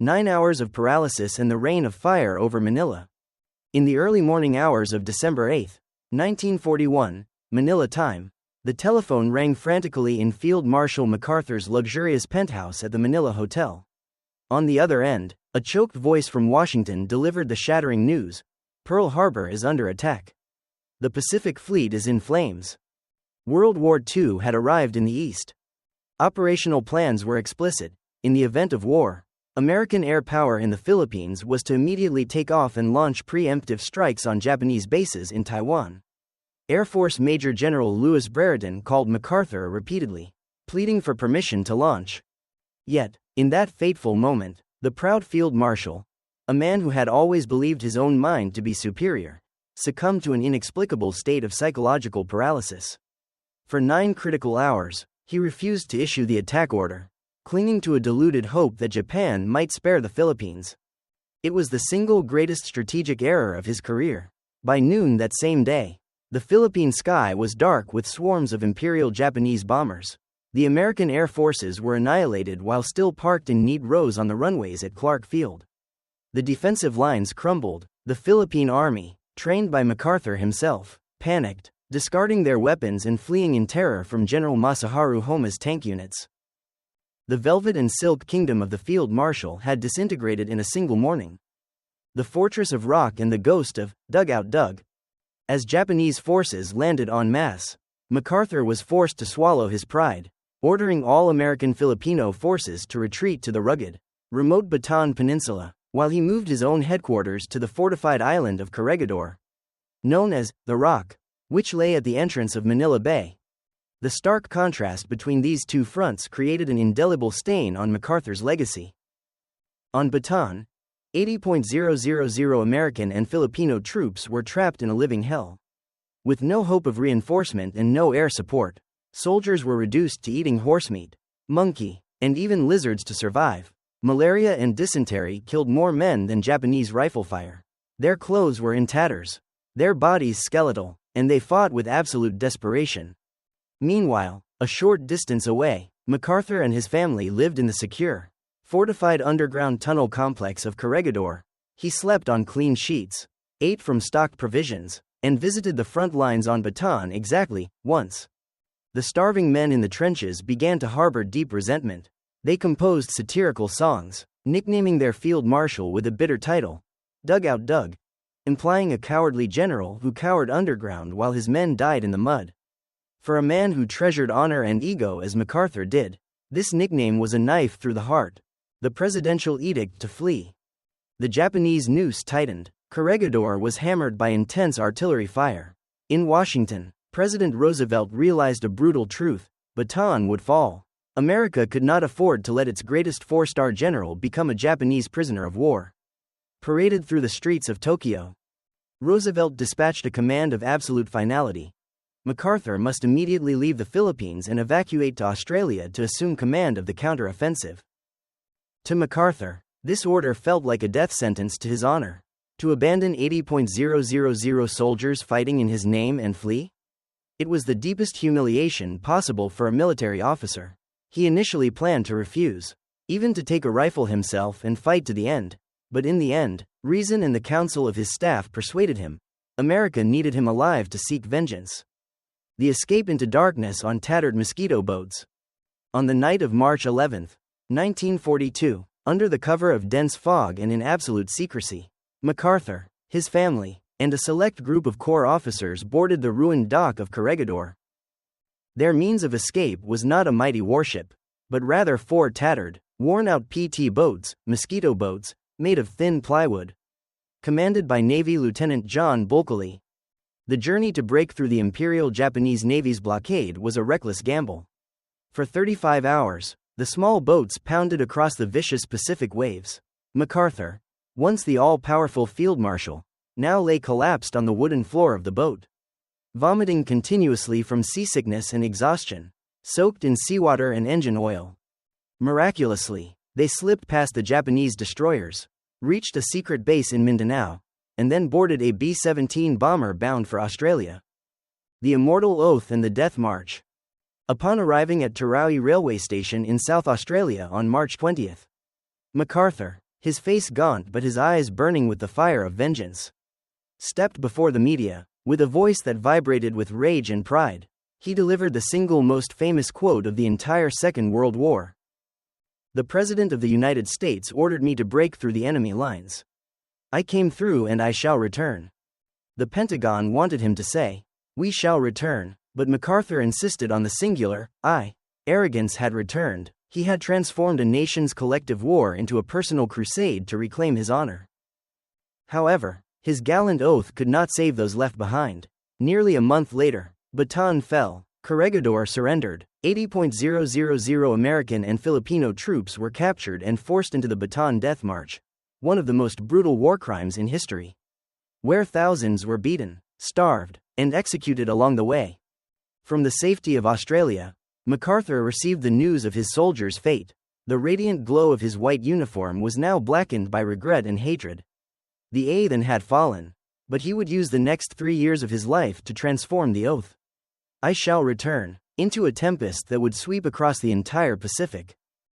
9 hours of paralysis and the rain of fire over Manila. In the early morning hours of December 8, 1941, Manila time, the telephone rang frantically in Field Marshal MacArthur's luxurious penthouse at the Manila Hotel. On the other end, a choked voice from Washington delivered the shattering news: Pearl Harbor is under attack. The Pacific Fleet is in flames. World War II had arrived in the East. Operational plans were explicit. In the event of war, American air power in the Philippines was to immediately take off and launch preemptive strikes on Japanese bases in Taiwan. Air Force Major General Louis Brereton called MacArthur repeatedly, pleading for permission to launch. Yet, in that fateful moment, the proud Field Marshal, a man who had always believed his own mind to be superior, succumbed to an inexplicable state of psychological paralysis. For 9 critical hours, he refused to issue the attack order, clinging to a deluded hope that Japan might spare the Philippines. It was the single greatest strategic error of his career. By noon that same day, the Philippine sky was dark with swarms of Imperial Japanese bombers. The American Air Forces were annihilated while still parked in neat rows on the runways at Clark Field. The defensive lines crumbled. The Philippine Army, trained by MacArthur himself, panicked, discarding their weapons and fleeing in terror from General Masaharu Homa's tank units. The velvet and silk kingdom of the Field Marshal had disintegrated in a single morning. The fortress of rock and the ghost of Dugout Doug. As Japanese forces landed en masse, MacArthur was forced to swallow his pride, ordering all American Filipino forces to retreat to the rugged, remote Bataan Peninsula, while he moved his own headquarters to the fortified island of Corregidor, known as the Rock, which lay at the entrance of Manila Bay. The stark contrast between these two fronts created an indelible stain on MacArthur's legacy. On Bataan, 80,000 American and Filipino troops were trapped in a living hell. With no hope of reinforcement and no air support, soldiers were reduced to eating horsemeat, monkey, and even lizards to survive. Malaria and dysentery killed more men than Japanese rifle fire. Their clothes were in tatters, their bodies skeletal, and they fought with absolute desperation. Meanwhile, a short distance away, MacArthur and his family lived in the secure, fortified underground tunnel complex of Corregidor. He slept on clean sheets, ate from stocked provisions, and visited the front lines on Bataan exactly once. The starving men in the trenches began to harbor deep resentment. They composed satirical songs, nicknaming their field marshal with a bitter title, Dugout Doug, implying a cowardly general who cowered underground while his men died in the mud. For a man who treasured honor and ego as MacArthur did, this nickname was a knife through the heart. The presidential edict to flee. The Japanese noose tightened. Corregidor was hammered by intense artillery fire. In Washington, President Roosevelt realized a brutal truth: Bataan would fall. America could not afford to let its greatest four-star general become a Japanese prisoner of war. Paraded through the streets of Tokyo, Roosevelt dispatched a command of absolute finality. MacArthur must immediately leave the Philippines and evacuate to Australia to assume command of the counter-offensive. To MacArthur, this order felt like a death sentence to his honor. To abandon 80,000 soldiers fighting in his name and flee? It was the deepest humiliation possible for a military officer. He initially planned to refuse, even to take a rifle himself and fight to the end. But in the end, reason and the counsel of his staff persuaded him. America needed him alive to seek vengeance. The escape into darkness on tattered mosquito boats. On the night of March 11, 1942, under the cover of dense fog and in absolute secrecy, MacArthur, his family, and a select group of corps officers boarded the ruined dock of Corregidor. Their means of escape was not a mighty warship, but rather 4 tattered, worn-out PT boats, mosquito boats, made of thin plywood. Commanded by Navy Lieutenant John Bulkeley. The journey to break through the Imperial Japanese Navy's blockade was a reckless gamble. For 35 hours, the small boats pounded across the vicious Pacific waves. MacArthur, once the all-powerful field marshal, now lay collapsed on the wooden floor of the boat, vomiting continuously from seasickness and exhaustion, soaked in seawater and engine oil. Miraculously, they slipped past the Japanese destroyers, reached a secret base in Mindanao, and then boarded a B-17 bomber bound for Australia. The Immortal Oath and the Death March. Upon arriving at Tarawi railway station in South Australia on March 20, MacArthur, his face gaunt but his eyes burning with the fire of vengeance. Stepped before the media, with a voice that vibrated with rage and pride, he delivered the single most famous quote of the entire Second World War. "The President of the United States ordered me to break through the enemy lines. I came through and I shall return." The Pentagon wanted him to say, "We shall return," but MacArthur insisted on the singular, I. Arrogance had returned. He had transformed a nation's collective war into a personal crusade to reclaim his honor. However, his gallant oath could not save those left behind. Nearly a month later, Bataan fell. Corregidor surrendered. 80,000 American and Filipino troops were captured and forced into the Bataan Death March, one of the most brutal war crimes in history, where thousands were beaten, starved, and executed along the way. From the safety of Australia, MacArthur received the news of his soldiers' fate. The radiant glow of his white uniform was now blackened by regret and hatred. The Aethan had fallen, but he would use the next 3 years of his life to transform the oath, "I shall return," into a tempest that would sweep across the entire Pacific.